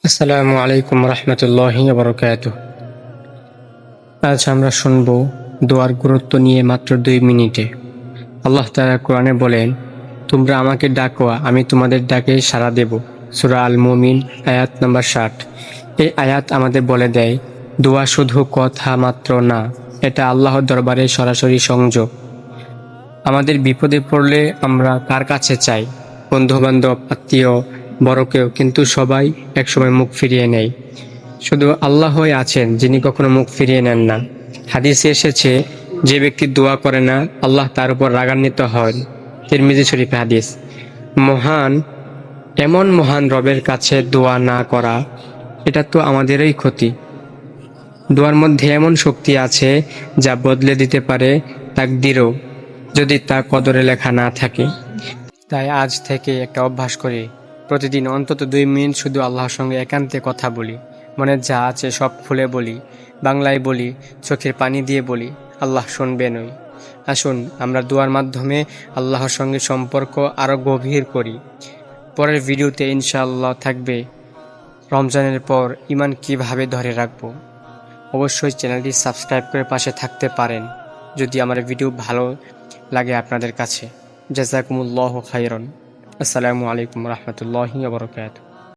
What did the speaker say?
আসসালামু আলাইকুম রহমতুল্লাহি ওয়া বারাকাতুহু। আজ আমরা শুনব দোয়ার গুরুত্ব নিয়ে মাত্র 2 মিনিটে। আল্লাহ তাআলা কোরআনে বলেন, তোমরা আমাকে ডাকো, আমি তোমাদের ডাকে সাড়া দেব। সূরা আল মুমিন আয়াত নাম্বার 60। এই আয়াত আমাদের বলে দেয়, দোয়া শুধু কথা মাত্র না, এটা আল্লাহর দরবারে সরাসরি সংযোগ। আমাদের বিপদে পড়লে আমরা কার কাছে চাই? বন্ধু-বান্ধব, আত্মীয়, বড় কেউ, কিন্তু সবাই একসময় মুখ ফিরিয়ে নেয়। শুধু আল্লাহই আছেন যিনি কখনো মুখ ফিরিয়ে নেন না। হাদিসে এসেছে, যে ব্যক্তি দোয়া করে না, আল্লাহ তার উপর রাগান্বিত হন। তিরমিজি শরীফে হাদিস। এমন মহান রবের কাছে দোয়া না করা, এটা তো আমাদেরই ক্ষতি। দোয়ার মধ্যে এমন শক্তি আছে যা বদলে দিতে পারে তাকদীরও, যদি তা কদরে লেখা না থাকে। তাই আজ থেকে একটা অভ্যাস করি, প্রতিদিন অন্তত 2 মিনিট শুধু আল্লাহর সঙ্গে একান্তে কথা বলি। মনে যা আছে সব খুলে বলি, বাংলায় বলি, চোখের পানি দিয়ে বলি, আল্লাহ শুনবেনই। আসুন আমরা দোয়ার মাধ্যমে আল্লাহর সঙ্গে সম্পর্ক আরও গভীর করি। পরের ভিডিওতে ইনশাআল্লাহ থাকবে রমজানের পর ঈমান কিভাবে ধরে রাখবো। অবশ্যই চ্যানেলটি সাবস্ক্রাইব করে পাশে থাকতে পারেন যদি আমার ভিডিও ভালো লাগে আপনাদের কাছে। জাযাকুমুল্লাহু খাইরান। আসসালামু আলাইকুম রহমতুল্লাহি ওয়া বারাকাতুহু।